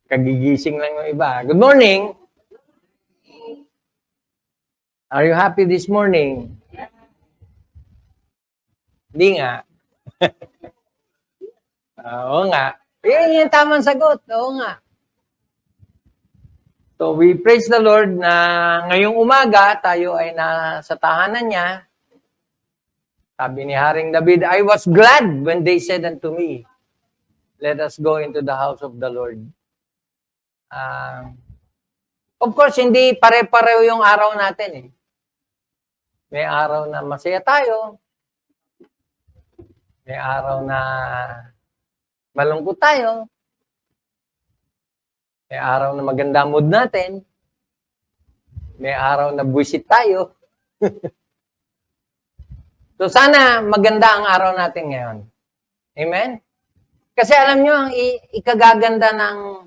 Kagigising lang yung iba. Good morning! Are you happy this morning? Hindi nga. Oo nga. Yan yung tamang sagot. Oo nga. So we praise the Lord na ngayong umaga tayo ay nasa tahanan niya. Sabi ni Haring David, I was glad when they said unto me, let us go into the house of the Lord. Of course, hindi pare-pareho yung araw natin eh. May araw na masaya tayo. May araw na malungkot tayo. May araw na maganda mood natin. May araw na buwisit tayo. So sana maganda ang araw natin ngayon. Amen? Kasi alam nyo, ang ikagaganda ng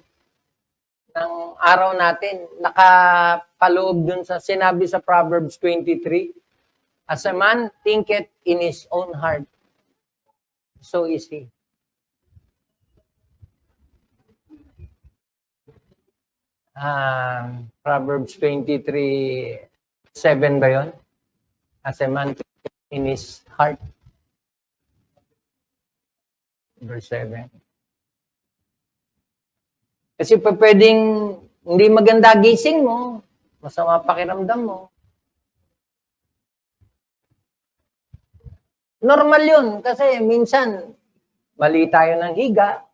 araw natin, nakapaloob dun sa sinabi sa Proverbs 23, as a man thinketh in his own heart, so is he. Proverbs 23:7 ba yun? As a man thinketh in his heart. Verse 7. Kasi pwedeng hindi maganda gising mo, masama pakiramdam mo. Normal yun kasi minsan mali tayo ng higa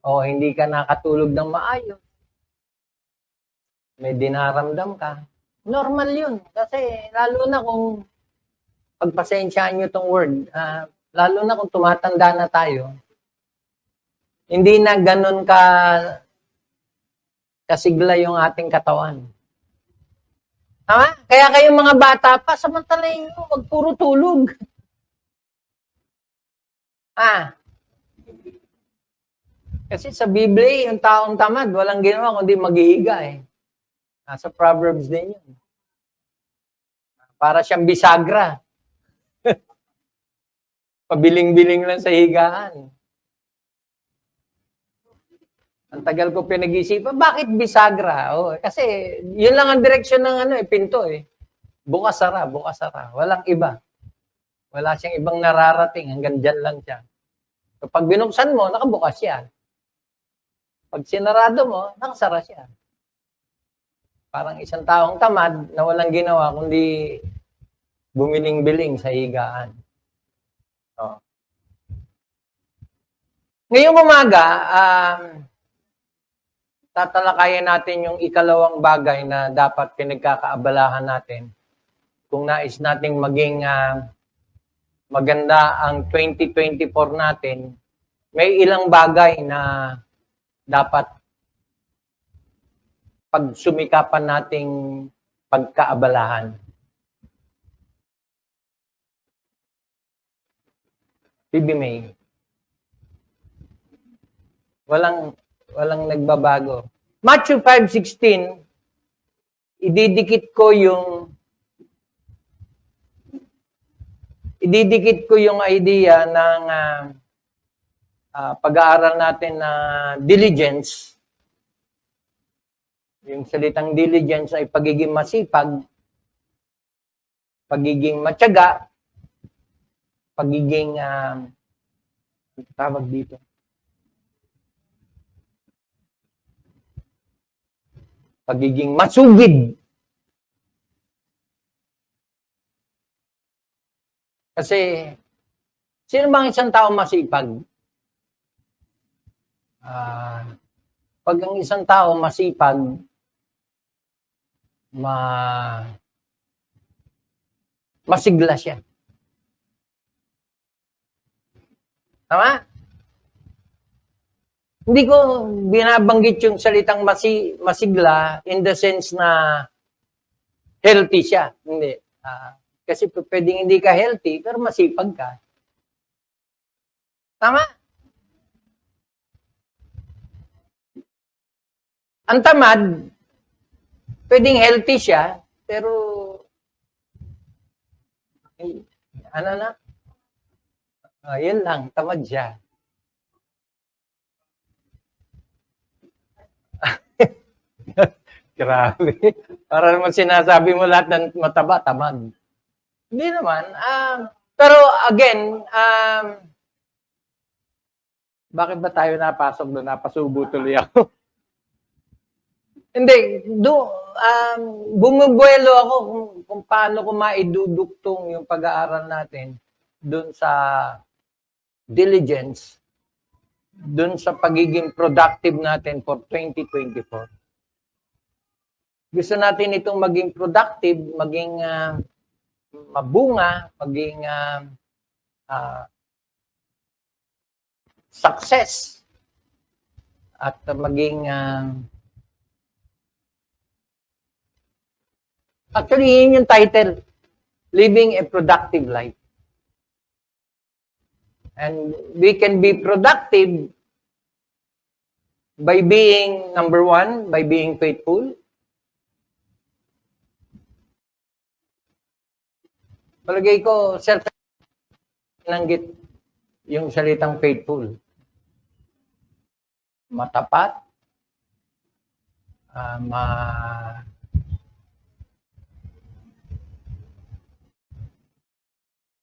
o hindi ka nakatulog ng maayos. May dinaramdam ka. Normal yun kasi lalo na kung pagpasensyaan nyo tong word, lalo na kung tumatanda na tayo, hindi na ganun kasigla yung ating katawan. Tama? Kaya kayong mga bata pa, samantalahin nyo, wag puro tulog. Kasi sa Biblia, yung taong tamad, walang ginawa kundi maghihiga eh. Nasa Proverbs din yun. Para siyang bisagra. Pabiling-biling lang sa higaan. Ang tagal ko pinag-isipan, bakit bisagra? Kasi yun lang ang direksyon ng pinto eh. Bukas-sara, bukas-sara. Walang iba. Wala siyang ibang nararating. Hanggang dyan lang siya. So, pag binuksan mo, nakabukas siya. Pag sinarado mo, nakasara siya. Parang isang taong tamad na walang ginawa kundi bumiling-biling sa higaan. Ngayong umaga, tatalakayan natin yung ikalawang bagay na dapat pinagkakaabalahan natin. Kung nais nating maging maganda ang 2024 natin, may ilang bagay na dapat pagsumikapan nating pagkaabalahan. Bibi May. Walang nagbabago. Matthew 5:16, ididikit ko yung idea ng pag-aaral natin na diligence. Yung salitang diligence ay pagiging masipag, pagiging matyaga, pagiging tawag dito. Pagiging masugid. Kasi, sino bang isang tao masipag? Pag ang isang tao masipag, masigla siya. Tama? Hindi ko binabanggit yung salitang masigla in the sense na healthy siya. Hindi. Kasi pwedeng hindi ka healthy, pero masipag ka. Tama? Ang tamad, pwedeng healthy siya, pero yun lang, tamad siya. Grabe. Para naman sinasabi mo lahat ng mataba, tamad. Hindi naman. Pero again, bakit ba tayo napasok doon? Napasubo tuloy ako. Hindi, bumubuelo ako kung paano ko maiduduktong yung pag-aaral natin doon sa diligence, doon sa pagiging productive natin for 2024. Gusto natin itong maging productive, maging mabunga, maging success, at maging actually, yun yung title, Living a Productive Life. And we can be productive by being, number one, by being faithful. Palagay ko, nanggit yung salitang faithful. Matapat,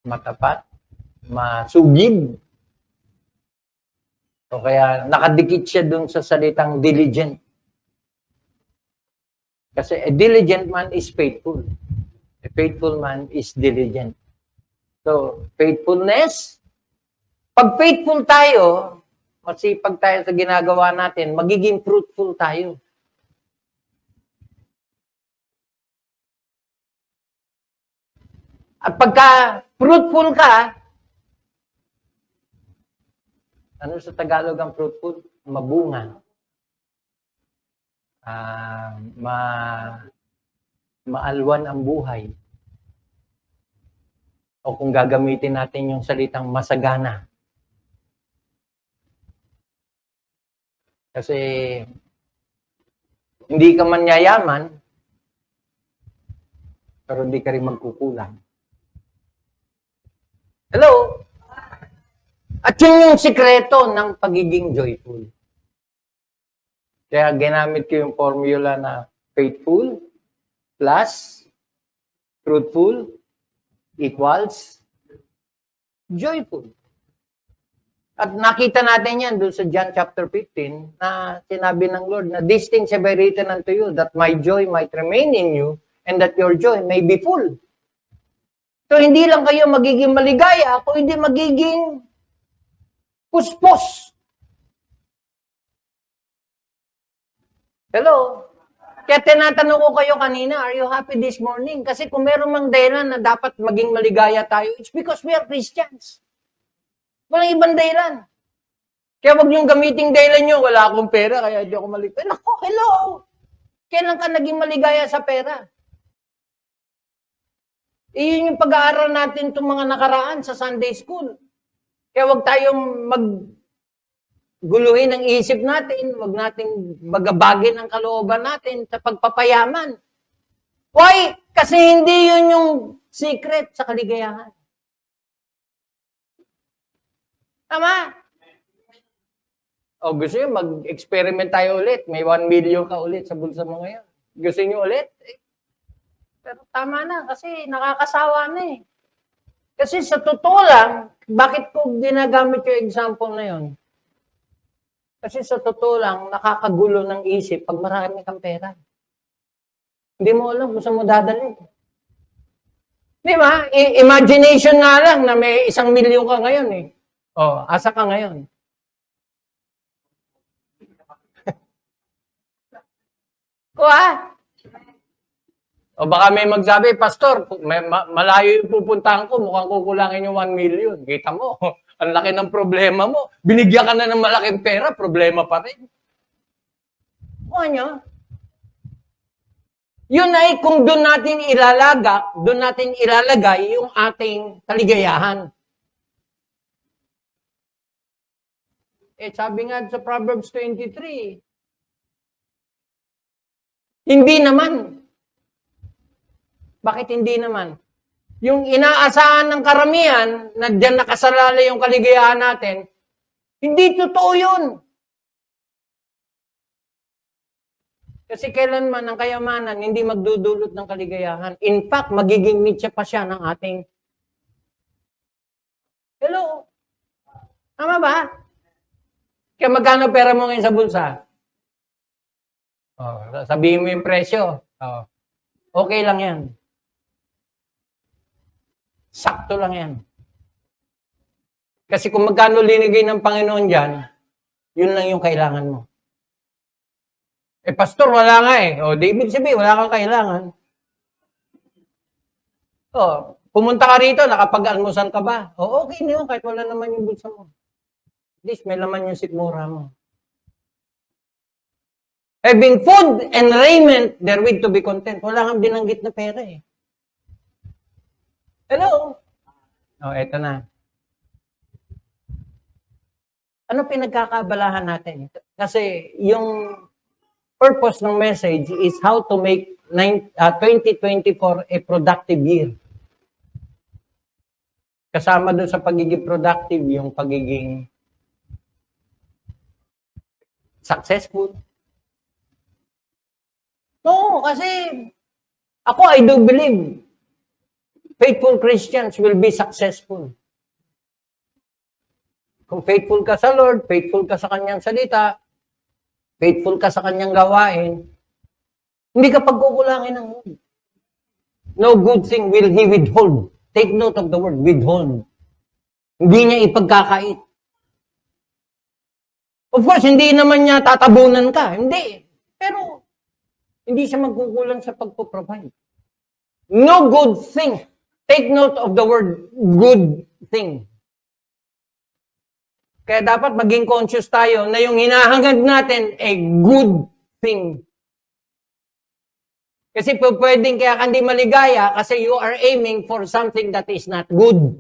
matapat, masugid. O kaya nakadikit siya dun sa salitang diligent. Kasi a diligent man is faithful. A faithful man is diligent. So, faithfulness. Pag faithful tayo, masipag tayo sa ginagawa natin, magiging fruitful tayo. At pagka fruitful ka, ano sa Tagalog ang fruitful? Mabunga. Maalwan ang buhay. O kung gagamitin natin yung salitang masagana. Kasi hindi ka man yayaman, pero hindi ka rin magkukulang. Hello? At yun yung sikreto ng pagiging joyful. Kaya ginamit ko yung formula na faithful plus truthful equals joyful. At nakita natin yan doon sa John chapter 15 na sinabi ng Lord na these things have I written unto you that my joy might remain in you and that your joy may be full. So hindi lang kayo magiging maligaya, kung hindi magiging puspos. Hello? Kaya tinatanong ko kayo kanina, are you happy this morning? Kasi kung meron mang dahilan na dapat maging maligaya tayo, it's because we are Christians. Walang ibang dahilan. Kaya wag niyong gamiting dahilan niyo, wala akong pera, kaya hindi ako maligaya. Nako, hello! Kailan ka naging maligaya sa pera? Iyon yung pag-aaral natin itong mga nakaraan sa Sunday School. Kaya wag tayong magguluhin ang isip natin, wag nating bagabagin ang kalooban natin sa pagpapayaman. Why? Kasi hindi yun yung secret sa kaligayahan. Tama? O gusto nyo, mag-experiment tayo ulit. May 1 million ka ulit sa bulsa mo ngayon. Gusto nyo ulit? Pero tama na, kasi nakakasawa na eh. Kasi sa totoo lang, bakit ko ginagamit yung example na yun? Kasi sa totoo lang, nakakagulo ng isip pag marami kang pera. Hindi mo alam kung saan mo dadalhin. Di ba? Imagination nga lang na may 1 milyon ka ngayon eh. O, asa ka ngayon? Kuha? O baka may magsabi, Pastor, malayo yung pupuntahan ko, mukhang kukulangin yung 1 million. Kita mo, ang laki ng problema mo. Binigyan ka na ng malaking pera, problema pa rin. O nyo? Yun ay kung doon natin ilalagay yung ating kaligayahan. Eh, sabi nga sa Proverbs 23, hindi naman. Bakit hindi naman? Yung inaasahan ng karamihan na diyan nakasalalay yung kaligayahan natin, hindi totoo yun. Kasi kailanman ang kayamanan hindi magdudulot ng kaligayahan. In fact, magiging mitya pa siya ng ating hello. Tama ba? Kaya magkano pera mo ngayon sa bulsa? Oh, sabihin mo yung presyo. Oh. Okay lang yan. Sakto lang yan. Kasi kung magkano linigay ng Panginoon dyan, yun lang yung kailangan mo. Eh, pastor, wala nga eh. O, David sabi, wala kang kailangan. O, pumunta ka rito, nakapag-almusal ka ba? O, okay na yun, kahit wala naman yung bulsa mo. At least may laman yung sikmura mo. Having food and raiment, therewith to be content. Wala kang binanggit na pera eh. Hello? O, eto na. Ano pinagkakabalahan natin? Kasi yung purpose ng message is how to make 2024 a productive year. Kasama doon sa pagiging productive, yung pagiging successful. No, kasi ako, I do believe faithful Christians will be successful. Kung faithful ka sa Lord, faithful ka sa Kanyang salita, faithful ka sa Kanyang gawain, hindi ka pagkukulangin ng Lord. No good thing will He withhold. Take note of the word, withhold. Hindi niya ipagkakait. Of course, hindi naman niya tatabunan ka. Hindi. Pero, hindi siya magkukulang sa pagpo-provide. No good thing. Take note of the word, good thing. Kaya dapat maging conscious tayo na yung hinahangad natin ay good thing. Kasi pwedeng kaya ka hindi maligaya kasi you are aiming for something that is not good.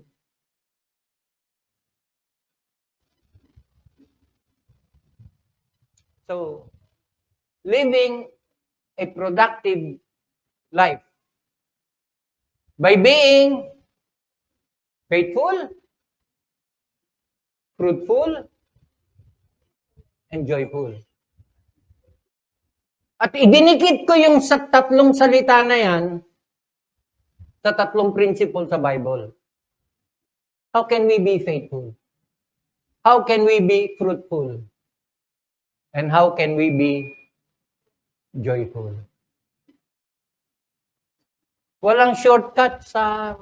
So, living a productive life by being faithful, fruitful, and joyful. At idinikit ko yung sa tatlong salita na yan sa tatlong principle sa Bible. How can we be faithful? How can we be fruitful? And how can we be joyful? Walang shortcut sa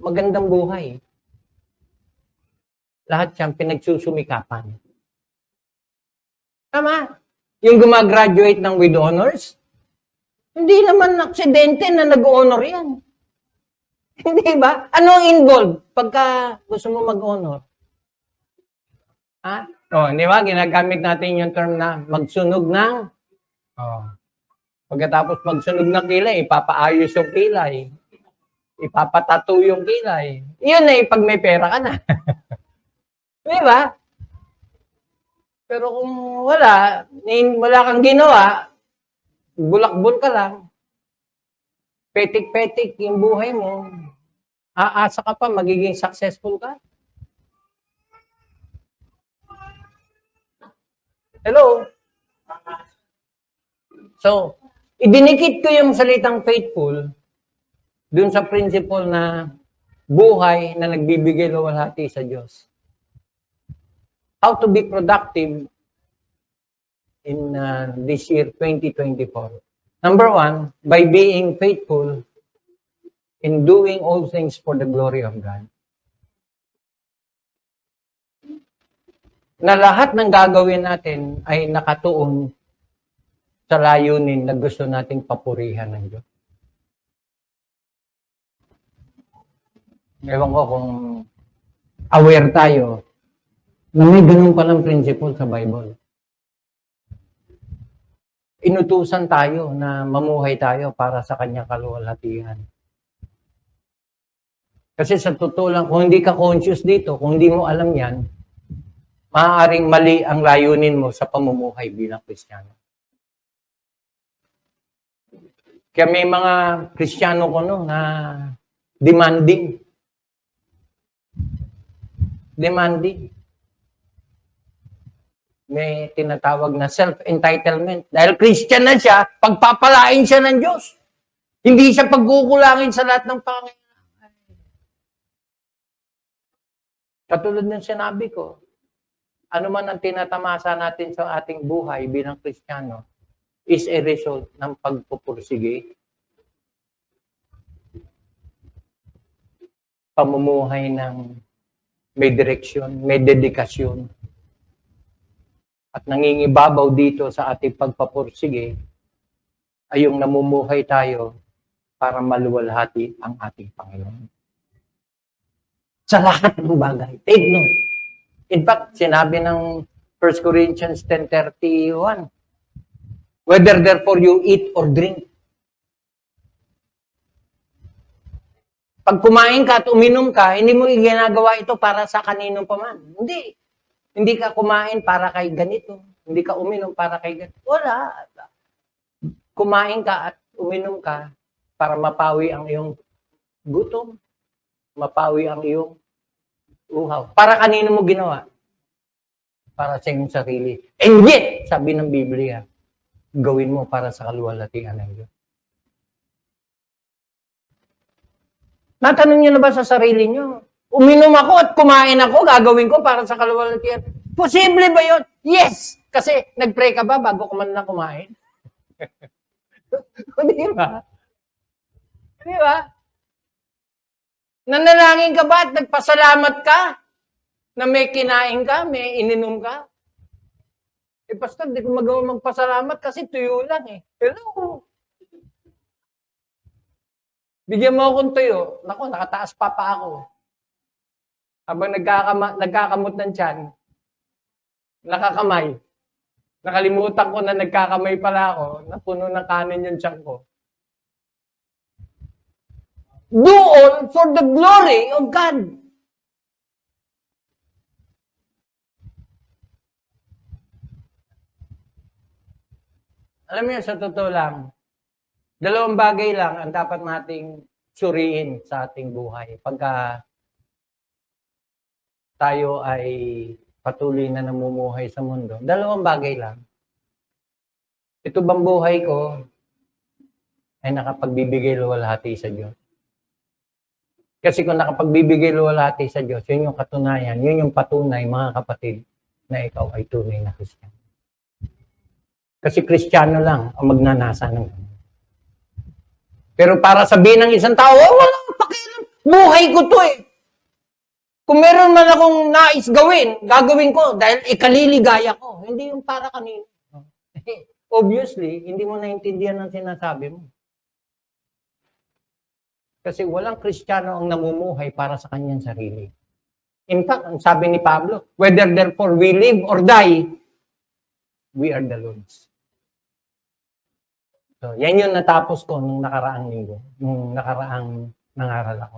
magandang buhay. Lahat siyang pinagsusumikapan. Tama? Yung gumagraduate ng with honors, hindi naman aksidente na nag-honor yan. Hindi ba? Ano ang involved pagka gusto mo mag-honor? Ha? O, di ba? Ginagamit natin yung term na magsunog ng pagkatapos magsunog ng kilay, ipapaayos yung kilay. Ipapatato yung kilay. Yun na pag may pera ka na. Di ba? Pero kung wala kang ginawa, bulak-bul ka lang, petik-petik yung buhay mo, aasa ka pa, magiging successful ka. Hello? So, idinikit ko yung salitang faithful dun sa principle na buhay na nagbibigay luwalhati sa Diyos. How to be productive in this year, 2024. Number one, by being faithful in doing all things for the glory of God. Na lahat ng gagawin natin ay nakatuon sa layunin na gusto nating papurihan ng Diyos. Ewan ko kung aware tayo na may ganun palang principle sa Bible. Inutusan tayo na mamuhay tayo para sa kanyang kaluwalhatian. Kasi sa totoo lang, kung hindi ka conscious dito, kung hindi mo alam yan, maaaring mali ang layunin mo sa pamumuhay bilang Kristiyano. Kaya may mga Kristiyano ko na demanding. may tinatawag na self-entitlement. Dahil Christian na siya, pagpapalain siya ng Diyos. Hindi siya pagkukulangin sa lahat ng pangangailangan. Katulad ng sinabi ko, ano man ang tinatamasa natin sa ating buhay bilang Kristiyano is a result ng pagpupursige, pamumuhay ng may direksyon, may dedikasyon, at nangingibabaw dito sa ating pagpapursige ay yung namumuhay tayo para maluwalhati ang ating Panginoon. Sa lahat ng bagay. Take note. In fact, sinabi ng 1 Corinthians 10:31, whether therefore you eat or drink. Pag kumain ka at uminom ka, hindi mo ginagawa ito para sa kanino pa man. Hindi. Hindi ka kumain para kay ganito. Hindi ka uminom para kay ganito. Wala. Kumain ka at uminom ka para mapawi ang iyong gutom. Mapawi ang iyong uhaw. Para kanino mo ginawa? Para sa iyong sarili. And yet, sabi ng Biblia, gawin mo para sa kaluwalhatian ng Diyos. Natanong niyo na ba sa sarili niyo? Uminom ako at kumain ako, gagawin ko para sa kaluwalhatian. Posible ba yun? Yes! Kasi nag-pray ka ba bago ka man na kumain? Di ba? Di ba? Nanalangin ka ba at nagpasalamat ka na may kinain ka, may ininom ka? Eh, pastor, di ko magawa magpasalamat kasi tuyo lang eh. Hello! Bigyan mo akong tuyo. Naku, nakataas pa ako. Habang nagkakamot ng tiyan, nakakamay. Nakalimutan ko na nagkakamay pala ako, napuno ng kanin yung tiyan ko. Do all for the glory of God. Alam mo yun, sa totoo lang, dalawang bagay lang ang dapat nating suriin sa ating buhay. Pagka tayo ay patuloy na namumuhay sa mundo, dalawang bagay lang. Ito bang buhay ko ay nakapagbibigay luwalhati sa Diyos? Kasi kung nakapagbibigay luwalhati sa Diyos, yun yung katunayan, yun yung patunay, mga kapatid, na ikaw ay tunay na Kristiyano. Kasi Kristiyano lang ang magnanasa ng pero para sabihin ng isang tao, oh, walang pakialam. Buhay ko to eh. Kung meron man akong nais gawin, gagawin ko dahil ikaliligaya ko. Hindi yung para kanino. Obviously, hindi mo naintindihan ang sinasabi mo. Kasi walang Kristiyano ang namumuhay para sa kanyang sarili. In fact, ang sabi ni Pablo, whether therefore we live or die, we are the Lord's. So, yan yung natapos ko nung nakaraang linggo, nung nakaraang nangaral ako.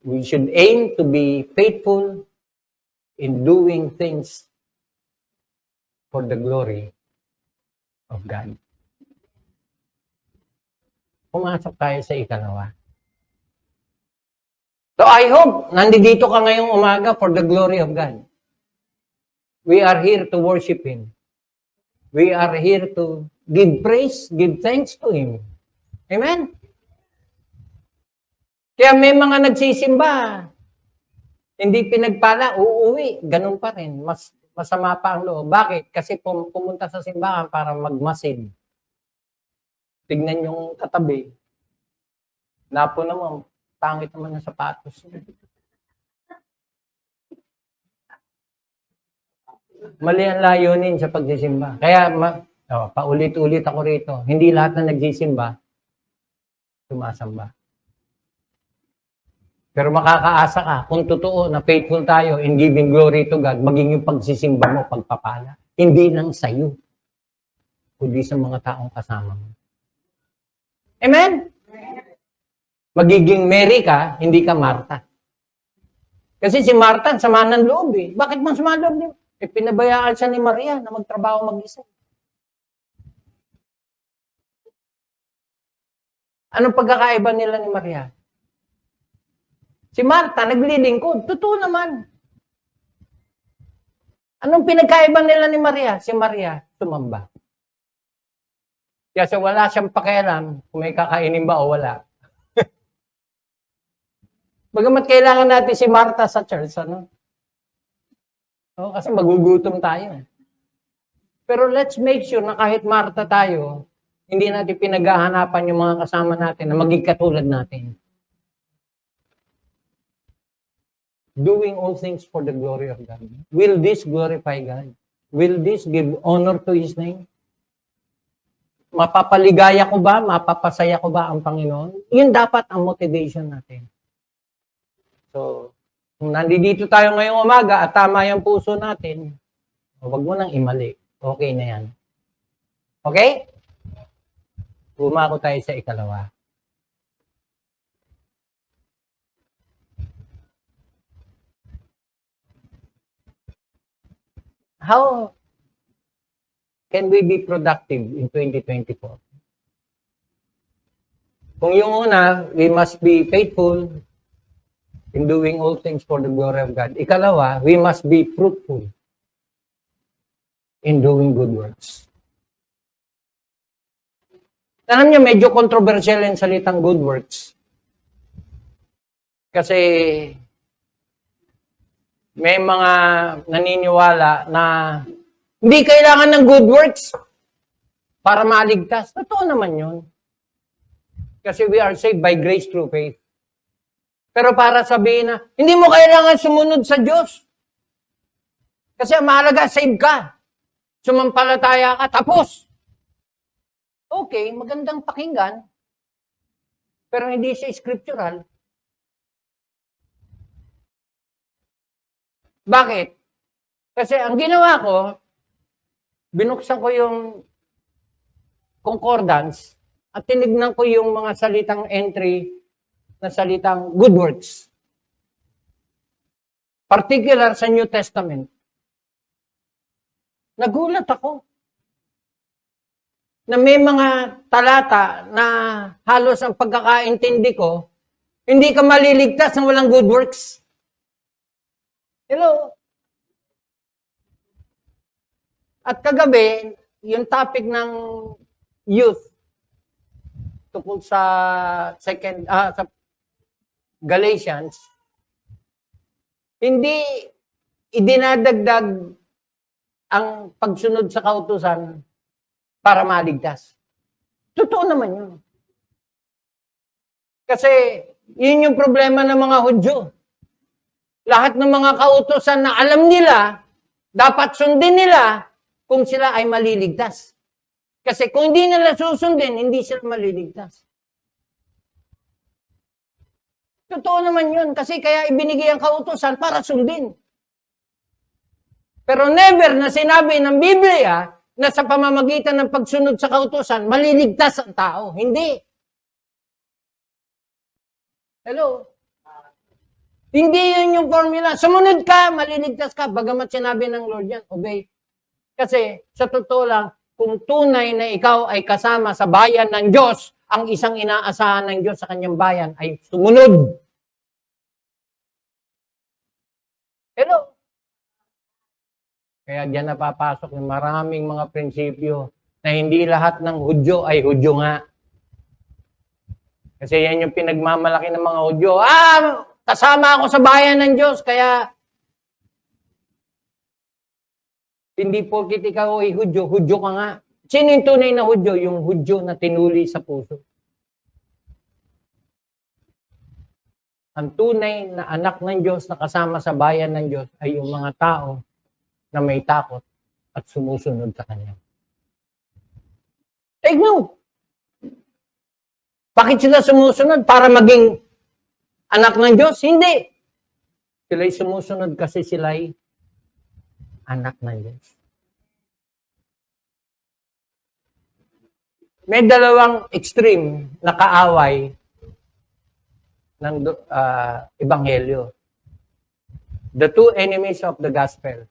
We should aim to be faithful in doing things for the glory of God. Pumasok tayo sa ikalawa. So I hope nandito ka ngayong umaga for the glory of God. We are here to worship Him. We are here to give praise, give thanks to Him. Amen? Kaya may mga nagsisimba, hindi pinagpala, uuwi, ganun pa rin. Masama pa ang loob. Bakit? Kasi pumunta sa simbahan para magmasid. Tignan yung katabi. Napo naman, pangit naman ng sapatos. Mali ang layunin sa pagsisimba. Kaya paulit-ulit ako rito. Hindi lahat na nagsisimba, sumasamba. Pero makakaasa ka, kung totoo na faithful tayo in giving glory to God, maging yung pagsisimba mo, pagpapala. Hindi lang sa'yo, kundi sa mga taong kasama mo. Amen? Magiging Mary ka, hindi ka Martha. Kasi si Martha, sama ng loob eh. Bakit man sama ng loob niya? Eh, pinabayaan siya ni Maria na magtrabaho mag-isa. Anong pagkakaiba nila ni Maria? Si Martha, naglilingkod. Totoo naman. Anong pinagkaiba nila ni Maria? Si Maria, tumamba. Kasi wala siyang pakialam kung may kakainin ba o wala. Bagamat kailangan natin si Martha sa church, ano? No, kasi magugutom tayo. Pero let's make sure na kahit Martha tayo, hindi natin pinaghahanapan yung mga kasama natin na maging katulad natin. Doing all things for the glory of God. Will this glorify God? Will this give honor to His name? Mapapaligaya ko ba? Mapapasaya ko ba ang Panginoon? Yun dapat ang motivation natin. So, kung nandito tayo ngayong umaga at tama yung puso natin, huwag mo nang imali. Okay na yan. Okay? Bumako tayo sa ikalawa. How can we be productive in 2024? Kung yung una, we must be faithful in doing all things for the glory of God. Ikalawa, we must be fruitful in doing good works. Alam niyo, medyo controversial yung salitang good works. Kasi may mga naniniwala na hindi kailangan ng good works para maligtas. Totoo naman yun. Kasi we are saved by grace through faith. Pero para sabihin na, hindi mo kailangan sumunod sa Diyos. Kasi ang mahalaga, save ka. Sumampalataya ka, tapos. Okay, magandang pakinggan. Pero hindi siya scriptural. Bakit? Kasi ang ginawa ko, binuksan ko yung concordance at tinignan ko yung mga salitang entry na salitang good works. Particular sa New Testament. Nagulat ako na may mga talata na halos ang pagkakaintindi ko, hindi ka maliligtas ng walang good works. Hello? At kagabi, yung topic ng youth tungkol sa sa Galatians, hindi idinadagdag ang pagsunod sa kautusan para maligtas. Totoo naman yun. Kasi yun yung problema ng mga Hudyo. Lahat ng mga kautusan na alam nila, dapat sundin nila kung sila ay maliligtas. Kasi kung hindi nila susundin, hindi sila maliligtas. Totoo naman yun. Kasi kaya ibinigay ang kautusan para sundin. Pero never na sinabi ng Biblia na sa pamamagitan ng pagsunod sa kautusan, maliligtas ang tao. Hindi. Hello? Hindi yun yung formula. Sumunod ka, maliligtas ka. Bagamat sinabi ng Lord yan, obey. Kasi sa totoo lang, kung tunay na ikaw ay kasama sa bayan ng Diyos, ang isang inaasahan ng Diyos sa kanyang bayan ay sumunod. Hello? Kaya diyan napapasok ng maraming mga prinsipyo na hindi lahat ng Hudyo ay Hudyo nga. Kasi yan yung pinagmamalaki ng mga Hudyo. Kasama ako sa bayan ng Diyos, kaya hindi porkit ikaw ay Hudyo, Hudyo ka nga. Sino yung tunay na Hudyo? Yung Hudyo na tinuli sa puso. Ang tunay na anak ng Diyos na kasama sa bayan ng Diyos ay yung mga tao na may takot at sumusunod sa Kanya. Take note. Bakit sila sumusunod? Para maging anak ng Diyos? Hindi. Sila'y sumusunod kasi sila'y anak ng Diyos. May dalawang extreme na kaaway ng Ebanghelyo. The two enemies of the gospel.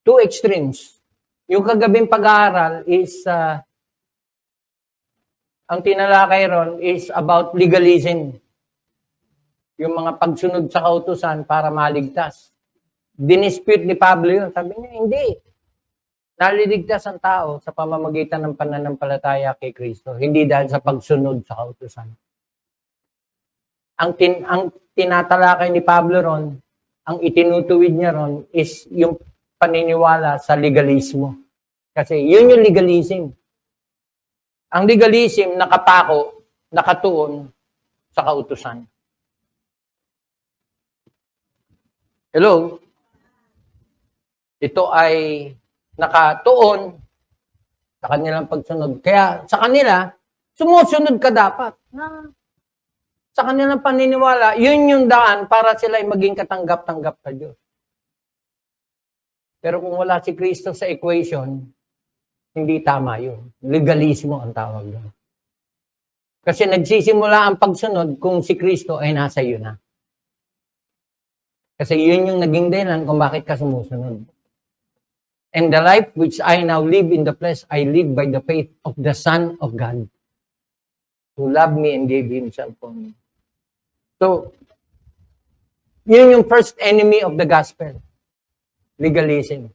Two extremes. Yung kagabing pag-aaral is, ang tinalakay ron is about legalism. Yung mga pagsunod sa kautusan para maligtas. dinispute ni Pablo yun. Sabi niya, hindi. Naliligtas ang tao sa pamamagitan ng pananampalataya kay Kristo, hindi dahil sa pagsunod sa kautusan. Ang tinatalakay ni Pablo ron, ang itinutuwid niya ron is yung paniniwala sa legalismo. Kasi yun yung legalism. Ang legalism nakapako, nakatuon sa kautusan. Hello? Ito ay nakatuon sa kanilang pagsunod. Kaya sa kanila, sumusunod ka dapat. Sa kanilang paniniwala, yun yung daan para sila ay maging katanggap-tanggap sa Diyos. Pero kung wala si Kristo sa equation, hindi tama yun. Legalismo ang tawag yun. Kasi nagsisimula ang pagsunod kung si Kristo ay nasa iyo na. Kasi yun yung naging dahilan kung bakit ka sumusunod. And the life which I now live in the flesh, I live by the faith of the Son of God, who loved me and gave Himself for me. So, yun yung first enemy of the gospel. Legalism.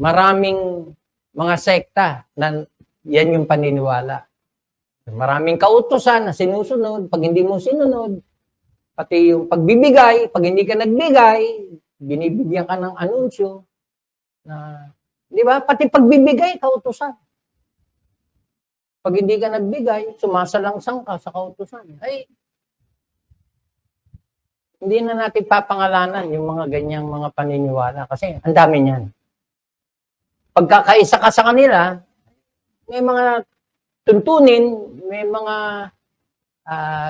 Maraming mga sekta na yan yung paniniwala. Maraming kautusan na sinusunod. Pag hindi mo sinunod, pati yung pagbibigay, pag hindi ka nagbigay, binibigyan ka ng anunsyo na, di ba? Pati pagbibigay, kautusan. Pag hindi ka nagbigay, sumasalangsang ka sa kautusan. Ay, hindi na natin papangalanan yung mga ganyang mga paniniwala kasi ang dami niyan. Pagkakaisa ka sa kanila, may mga tuntunin, may mga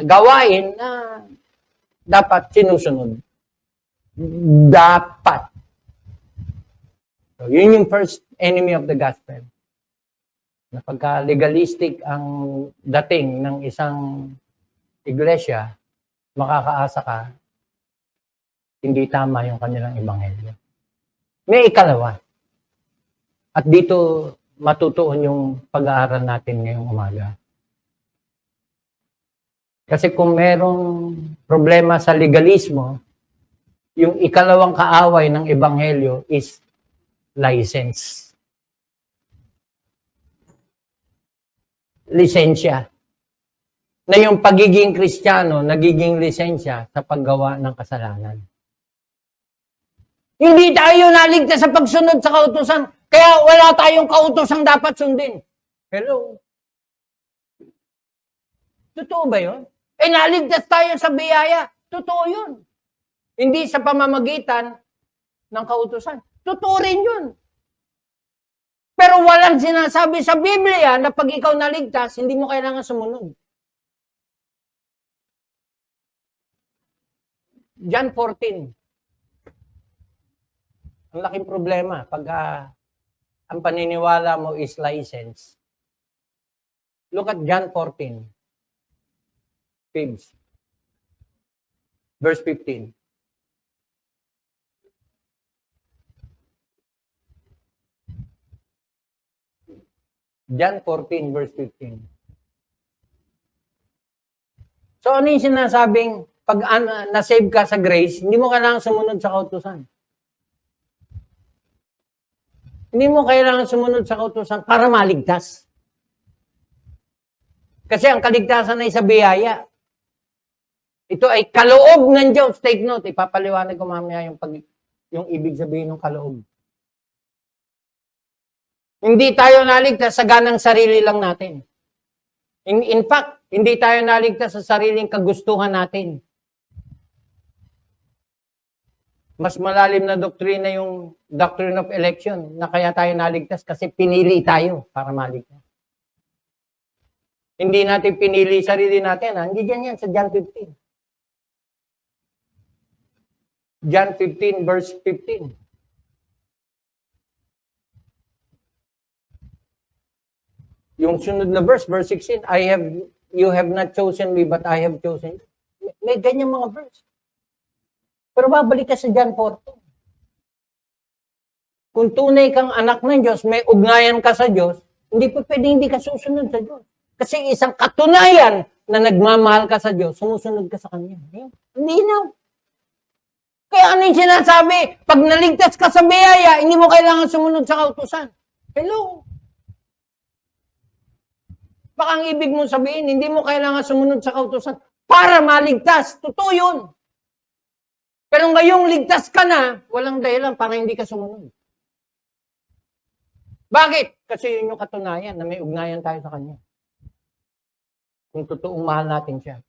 gawain na dapat sinusunod. Dapat. So, yun yung first enemy of the gospel. Na pagka legalistic ang dating ng isang iglesia, makakaasa ka, hindi tama yung kanilang ebanghelyo. May ikalawa. At dito matutuon yung pag-aaral natin ngayong umaga. Kasi kung merong problema sa legalismo, yung ikalawang kaaway ng ebanghelyo is license. Lisensya. Na yung pagiging Kristiyano, nagiging lisensya sa paggawa ng kasalanan. Hindi tayo naligtas sa pagsunod sa kautusan, kaya wala tayong kautosang dapat sundin. Hello? Totoo ba yun? Naligtas tayo sa biyaya. Totoo yun. Hindi sa pamamagitan ng kautusan. Totoo rin yun. Pero walang sinasabi sa Biblia na pag ikaw naligtas, hindi mo kailangan sumunod. John 14. Ang laking problema pag ang paniniwala mo is license. Look at John 14. Pibs. Verse 15. John 14, verse 15. So ano yung sinasabing pag na-save ka sa grace, hindi mo kailangan sumunod sa kautusan. Hindi mo kailangan sumunod sa kautusan para maligtas. Kasi ang kaligtasan ay sa biyaya. Ito ay kaloob ng Diyos. Take note, ipapaliwanag ko mamaya yung ibig sabihin ng kaloob. Hindi tayo naligtas sa ganang sarili lang natin. In fact, hindi tayo naligtas sa sariling kagustuhan natin. Mas malalim na doktrina yung doctrine of election na kaya tayo naligtas kasi pinili tayo para maligtas. Hindi natin pinili sarili natin. Hindi dyan yan sa John 15. John 15 verse 15. Yung sunod na verse 16, you have not chosen me, but I have chosen you. May ganyan mga verse. Pero babalik ka sa John 14. Kung tunay kang anak ng Diyos, may ugnayan ka sa Diyos, hindi pa pwedeng hindi ka susunod sa Diyos. Kasi isang katunayan na nagmamahal ka sa Diyos, sumusunod ka sa Kanya. Hindi na. Kaya ano yung sinasabi? Pag naligtas ka sa biyaya, hindi mo kailangan sumunod sa kautusan. Hello? Baka ang ibig mong sabihin, hindi mo kailangan sumunod sa kautusan para maligtas. Totoo yun. Pero ngayong ligtas ka na, walang dahilan para hindi ka sumunod. Bakit? Kasi yun yung katunayan na may ugnayan tayo sa Kanya. Kung totoong mahal natin siya.